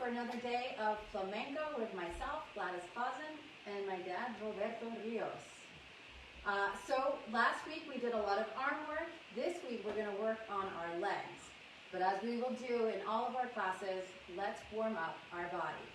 for another day of flamenco with myself, Gladys Clausen, and my dad, Roberto Rios. So last week we did a lot of arm work. This week we're going to work on our legs. But as we will do in all of our classes, let's warm up our body.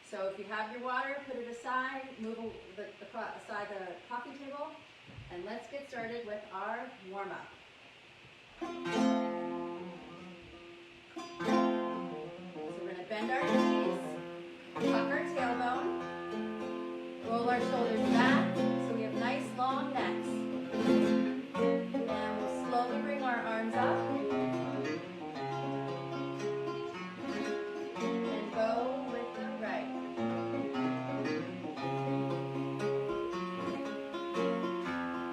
So if you have your water, put it aside, move aside the coffee table, and let's get started with our warm-up. So we're going to bend our knees, tuck our tailbone, roll our shoulders back so we have nice long necks. And we'll slowly bring our arms up and go with the right.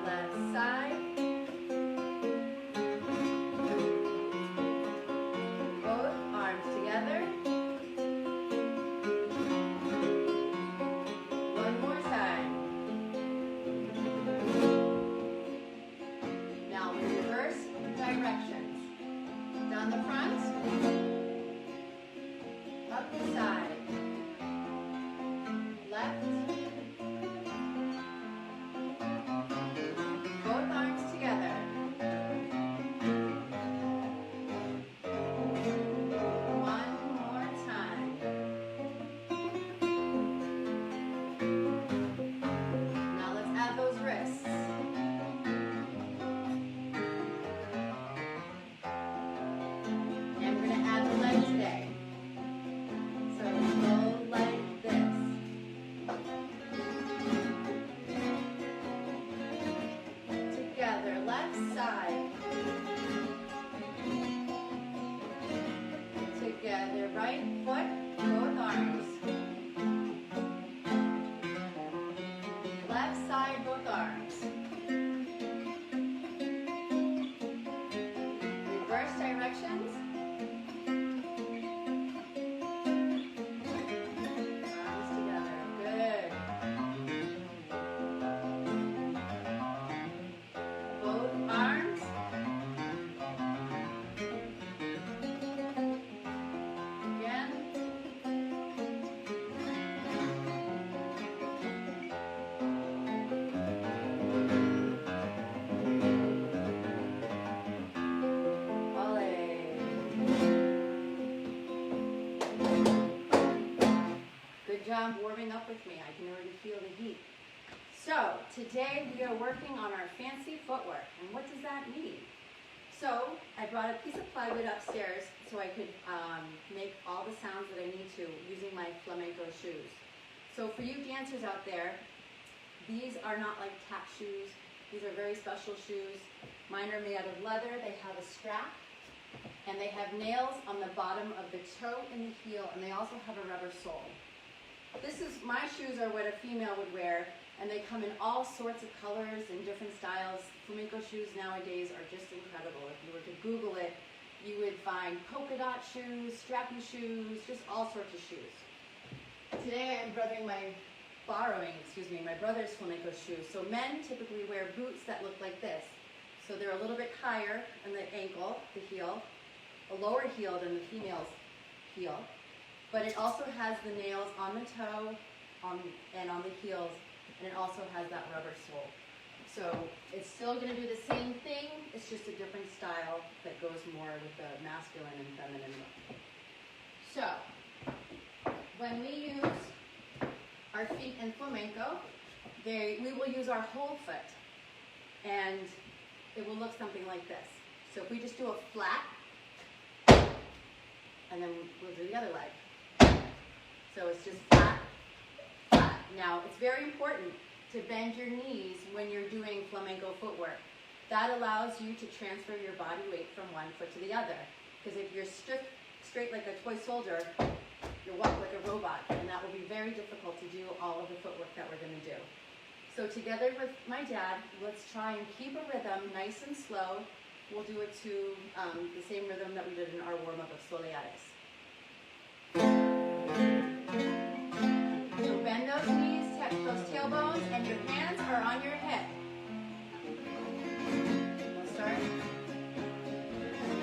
Left side. Both arms together. One more time. Now we reverse directions. Down the front, up the side, left, both arms together. One more time. Now let's add those wrists. And we're going to add the leg today. So go like this. Together, left side. Together, right foot, both arms. Left side, both arms. Reverse directions. Arms together. Good. Both arms. Again. Good job warming up with me. I can already feel the heat. So today we are working on our fancy footwork. And what does that mean? So I brought a piece of plywood upstairs so I could make all the sounds that I need to using my flamenco shoes. So for you dancers out there, these are not like tap shoes. These are very special shoes. Mine are made out of leather. They have a strap. And they have nails on the bottom of the toe and the heel, and they also have a rubber sole. My shoes are what a female would wear, and they come in all sorts of colors and different styles. Flamenco shoes nowadays are just incredible. If you were to Google it, you would find polka dot shoes, strappy shoes, just all sorts of shoes. Today I'm borrowing my brother's flamenco shoes. So men typically wear boots that look like this. So they're a little bit higher in the ankle, the heel, a lower heel than the female's heel. But it also has the nails on the toe and on the heels, and it also has that rubber sole. So it's still going to do the same thing, it's just a different style that goes more with the masculine and feminine look. So when we use our feet in flamenco, we will use our whole foot, and it will look something like this. So if we just do a flat, and then we'll do the other leg. So it's just flat, flat. Now, it's very important to bend your knees when you're doing flamenco footwork. That allows you to transfer your body weight from one foot to the other. Because if you're straight like a toy soldier, you'll walk like a robot, and that will be very difficult to do all of the footwork that we're going to do. So together with my dad, let's try and keep a rhythm nice and slow. We'll do it to the same rhythm that we did in our warm-up of Soleares. So bend those knees, touch those tailbones, and your hands are on your hip. We'll start.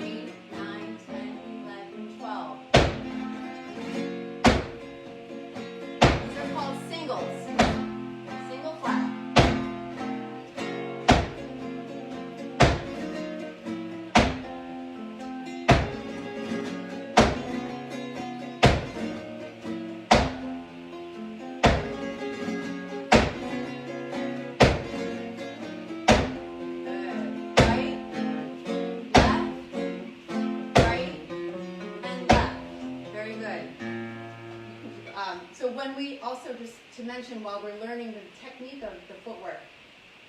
8, 9, 10, 11, 12. singles. Single flat. So when we also, just to mention while we're learning the technique of the footwork,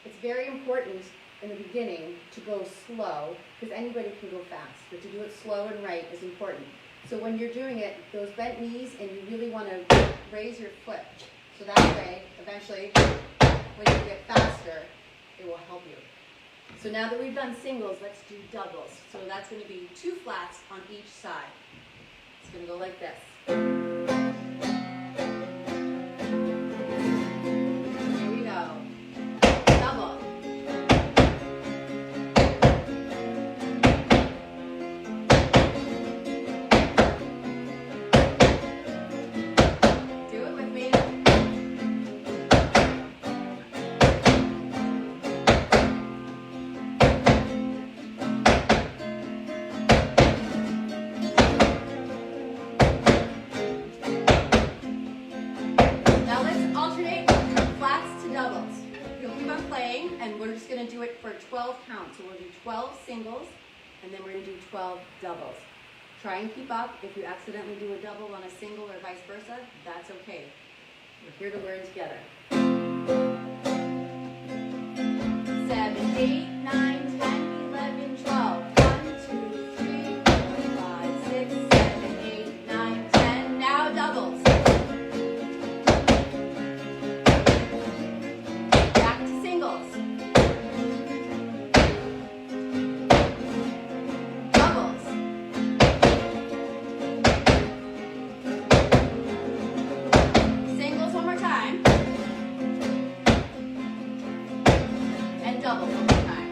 it's very important in the beginning to go slow, because anybody can go fast, but to do it slow and right is important. So when you're doing it, those bent knees, and you really want to raise your foot, so that way, eventually, when you get faster, it will help you. So now that we've done singles, let's do doubles. So that's going to be 2 flats on each side. It's going to go like this. And we're just going to do it for 12 counts. So we'll do 12 singles, and then we're going to do 12 doubles. Try and keep up. If you accidentally do a double on a single or vice versa, that's okay. We're here to learn together. 7, 8, 9, 10, 11, 12. 1, 2, 3, 4, 5, 6, 7, 8, 9, 10. Now doubles. Back to singles. Double one more time.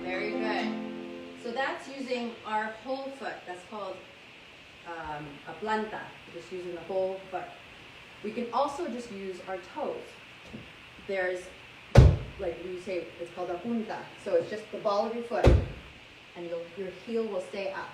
Very good. So that's using our whole foot. That's called a planta, just using the whole foot. We can also just use our toes. There's, like we say, it's called a punta. So it's just the ball of your foot, and your heel will stay up.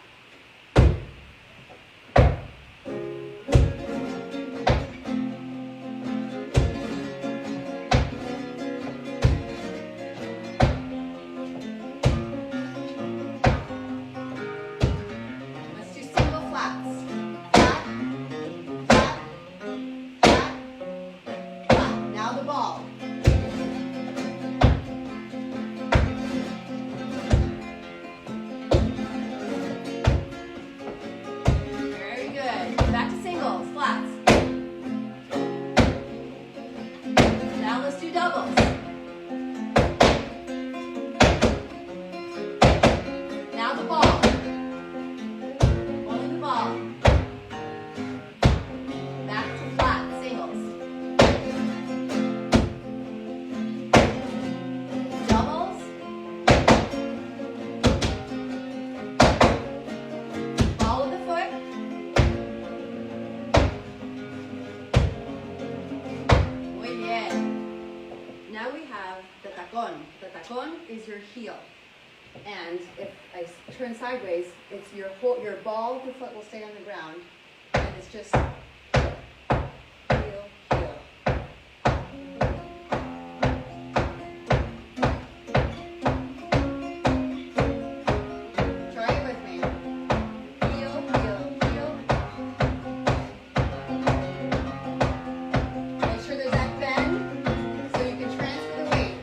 The tacón is your heel, and if I turn sideways, it's your ball of the foot will stay on the ground, and it's just heel, heel. Try it with me. Heel, heel, heel. Make sure there's that bend so you can transfer the weight.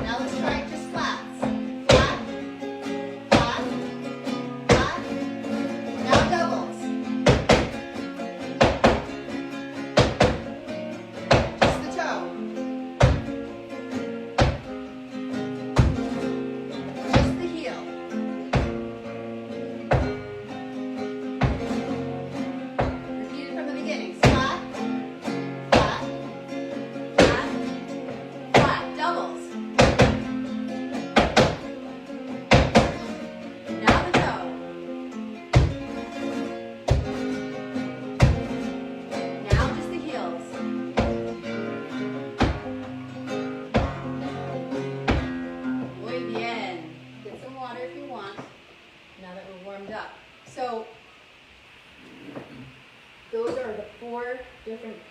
Now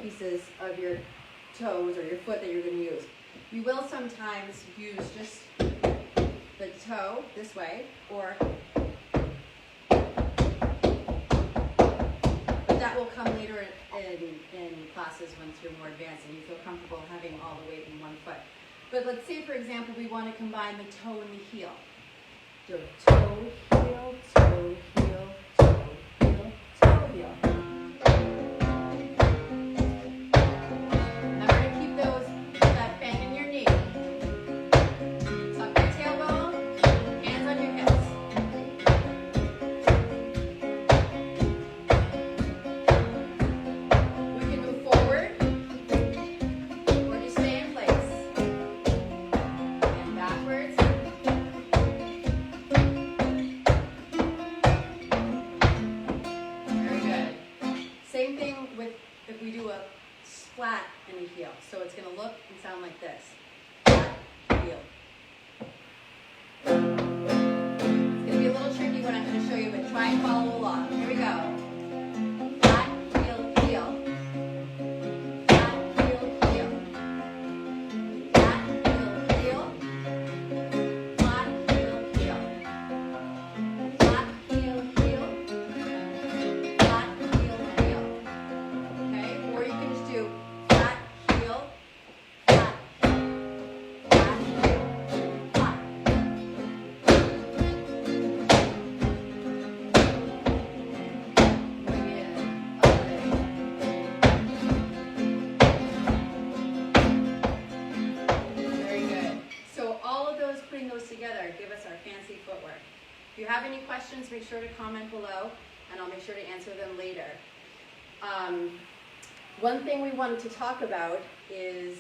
pieces of your toes or your foot that you're going to use. You will sometimes use just the toe this way, or but that will come later in classes once you're more advanced and you feel comfortable having all the weight in one foot. But let's say, for example, we want to combine the toe and the heel. So toe, heel, toe, heel, toe, heel, toe, heel. Remember to keep that bend in your knee. Tuck your tailbone, hands on your hips. We can move forward or just stay in place. And backwards. Very good. Same thing with if we do a flat and a heel. So it's going to look and sound like this. Flat, heel. It's going to be a little tricky when I'm going to show you, but try and follow along. Here we go. Flat, heel, heel. Flat, heel, heel. Flat, heel, heel. Flat, heel, heel. Flat, heel, heel. Flat, heel, heel. Okay? Or you can just do flat, heel, flat, flat, heel, flat. Bring it up. Very good. So all of those, putting those together, give us our fancy footwork. If you have any questions, make sure to comment below, and I'll make sure to answer them later. One thing we wanted to talk about is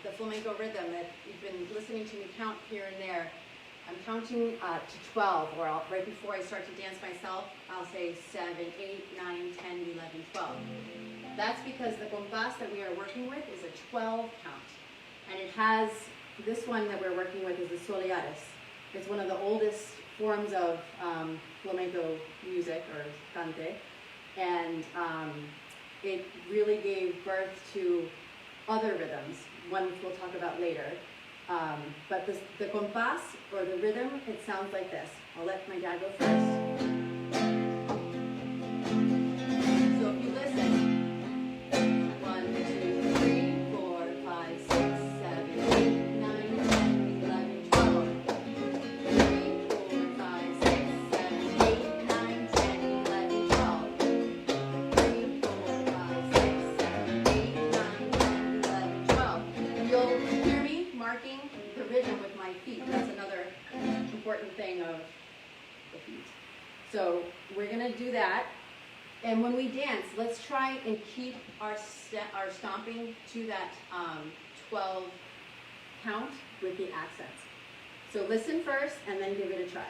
the flamenco rhythm that you've been listening to me count here and there. I'm counting to 12, or right before I start to dance myself, I'll say 7, 8, 9, 10, 11, 12. That's because the compás that we are working with is a 12 count. And it has, this one that we're working with is the soleares. It's one of the oldest forms of flamenco music, or cante. And it really gave birth to other rhythms, one which we'll talk about later. But the compás, or the rhythm, it sounds like this. I'll let my dad go first. So if you listen, 1, 2, 3, 4, 5, 6, 7, 8, 9, 10, 11, 12. 3, 4, 5, 6, 7, 8, 9, 10, 11, 12. 3, 4, 5, 6, 7, 8, 9, 10, 11, 12. You'll hear me marking the rhythm with my feet. That's another important thing of the feet. So we're going to do that. And when we dance, let's try and keep our stomping to that 12 count with the accents. So listen first and then give it a try.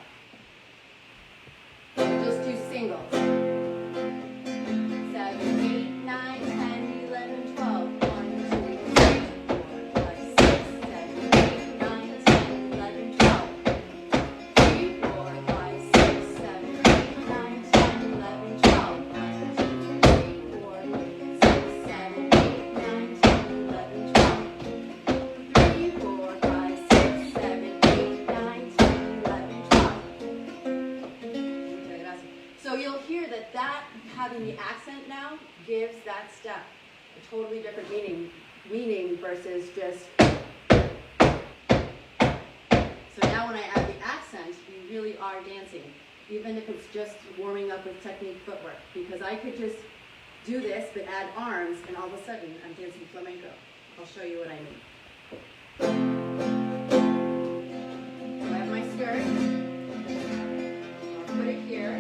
Just do singles. 7, 8, 9, 10, 11, 12. 1, 2, 3, 4, 5, 6, 7, 8, 9, 10, 11, 12. 3, 4, 5, 6, 7, 8, 9, 10, 11, 12. 1, 2, 3, 4, 6, 7, 8, 9, 10, 11, 12. 3, 4, 5, 6, 7, 8, 9, 10, 11, 12. So you'll hear that having the accent now gives that step a totally different meaning versus just. So now when I add the accent, you really are dancing, even if it's just warming up with technique footwork, because I could just do this but add arms and all of a sudden I'm dancing flamenco. I'll show you what I mean. So I have my skirt. I'll put it here.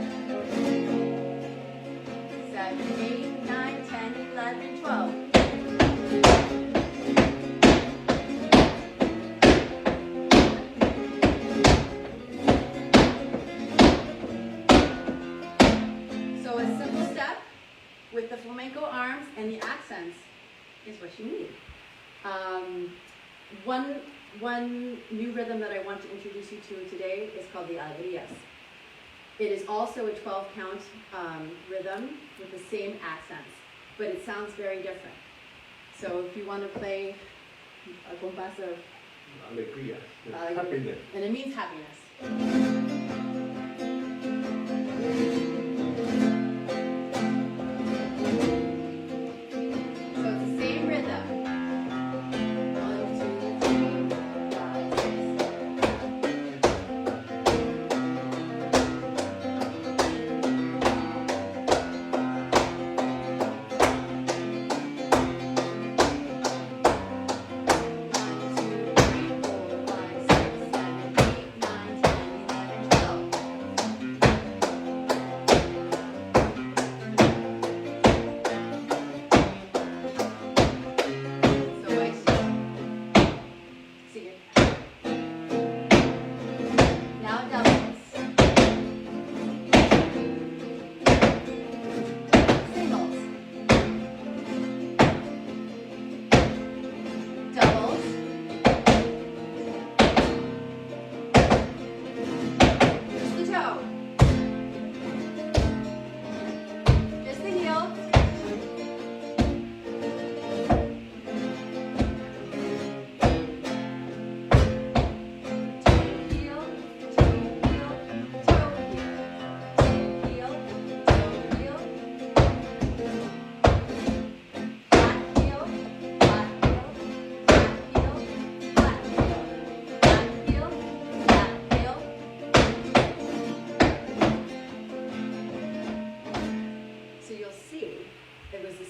7, 8, 9, 10, 11, 12. So a simple step with the flamenco arms and the accents is what you need. One new rhythm that I want to introduce you to today is called the alegrias. It is also a 12 count rhythm with the same accents, but it sounds very different. So if you want to play a compás of Alegría, alegría, happiness. and it means happiness. So it's the same rhythm. 1, 2, 3, 4, 5, 6.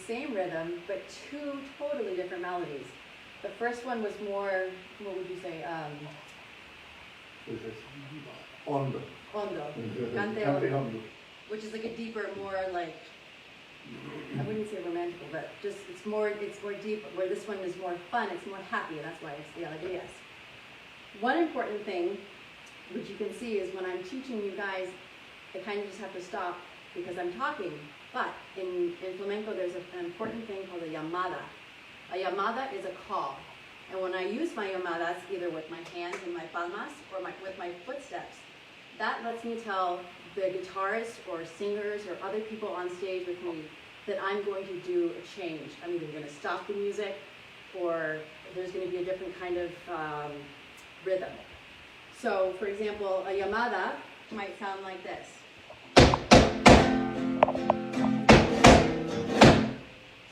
Same rhythm, but two totally different melodies. The first one was more, what would you say? Hondo. Hondo. Cante hondo. Which is like a deeper, more like, I wouldn't say romantical, but just it's more deep. Where this one is more fun, it's more happy, and that's why it's the alegrías. One important thing, which you can see, is when I'm teaching you guys, I kind of just have to stop because I'm talking. But in flamenco, there's an important thing called a llamada. A llamada is a call. And when I use my llamadas, either with my hands and my palmas or with my footsteps, that lets me tell the guitarist or singers or other people on stage with me that I'm going to do a change. I'm either going to stop the music or there's going to be a different kind of rhythm. So, for example, a llamada might sound like this.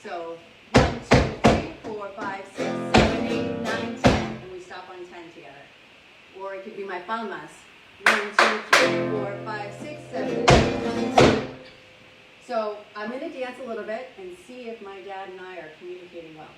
So 1, 2, 3, 4, 5, 6, 7, 8, 9, 10, and we stop on 10 together. Or it could be my palmas. 1, 2, 3, 4, 5, 6, 7, 8, 9, 10. So I'm going to dance a little bit and see if my dad and I are communicating well.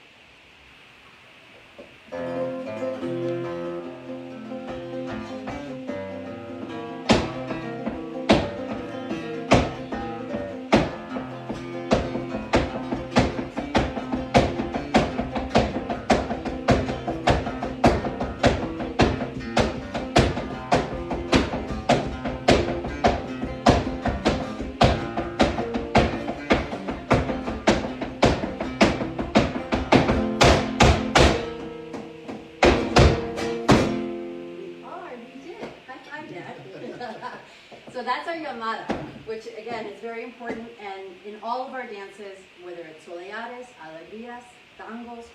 So that's our llamada, which again is very important, and in all of our dances, whether it's soleares, alegrías, tangos,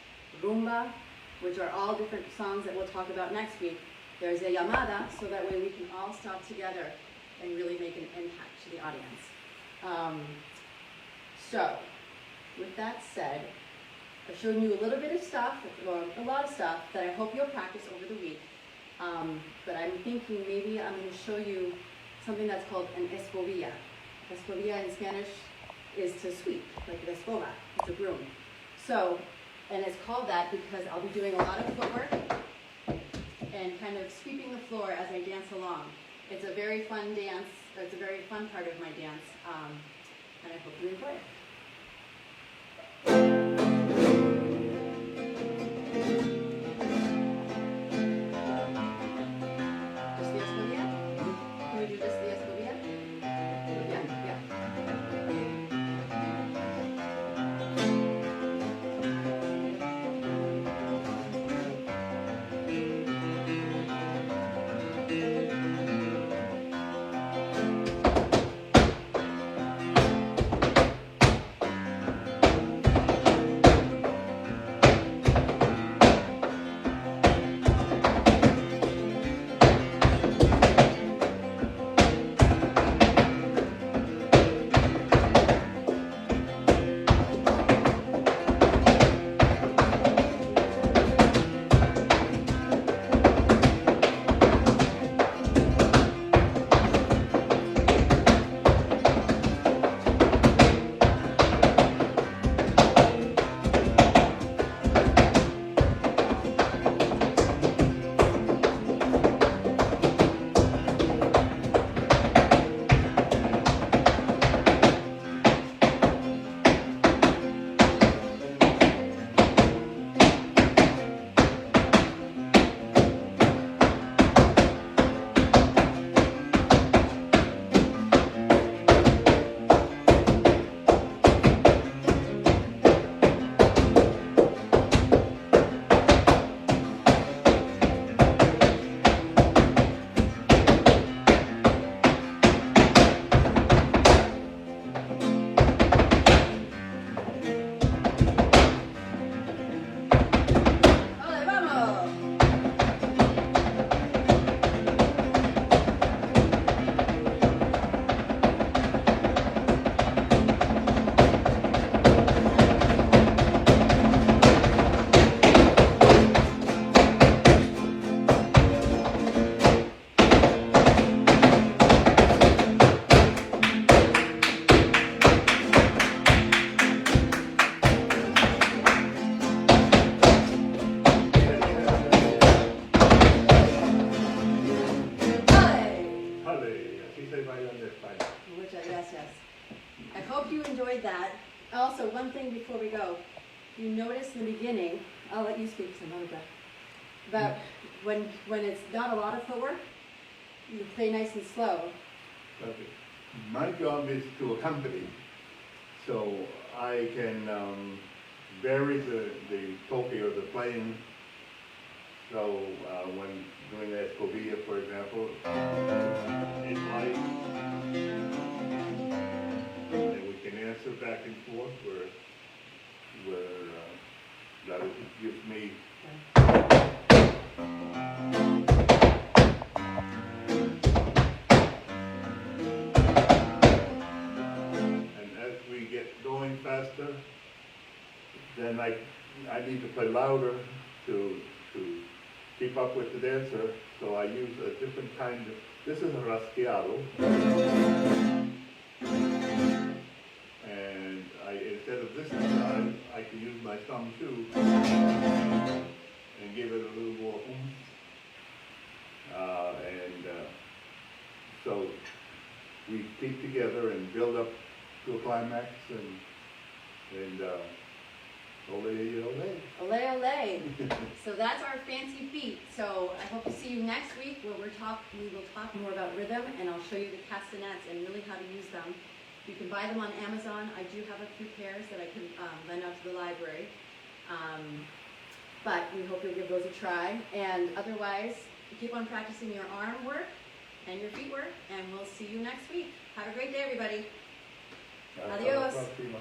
rumba, which are all different songs that we'll talk about next week, there's a llamada, so that way we can all stop together and really make an impact to the audience. So, with that said, I've shown you a little bit of stuff, or a lot of stuff, that I hope you'll practice over the week. But I'm thinking maybe I'm going to show you something that's called an escobilla. Escobilla in Spanish is to sweep, like the escoba, it's a broom. So, and it's called that because I'll be doing a lot of footwork and kind of sweeping the floor as I dance along. It's a very fun dance, it's a very fun part of my dance, and I hope you enjoy it. Aquí se baila en España. Which yes. I hope you enjoyed that. Also, one thing before we go, you notice in the beginning, I'll let you speak some other but when it's not a lot of footwork, you play nice and slow. Okay. My job is to accompany, so I can vary the toque or the playing. So when doing the escobilla, for example, it's light, and we can answer back and forth where that gives me. Going faster, then I need to play louder to keep up with the dancer, so I use a different kind of, this is a rasqueado, and instead of this side, I can use my thumb too, and give it a little more oomph, so we keep together and build up to a climax, and ole, ole. Ole, ole. So that's our fancy feet. So I hope to see you next week where we will talk more about rhythm, and I'll show you the castanets and really how to use them. You can buy them on Amazon. I do have a few pairs that I can lend out to the library. But we hope you'll give those a try. And otherwise, keep on practicing your arm work and your feet work, and we'll see you next week. Have a great day, everybody. Hasta la Adiós. próxima.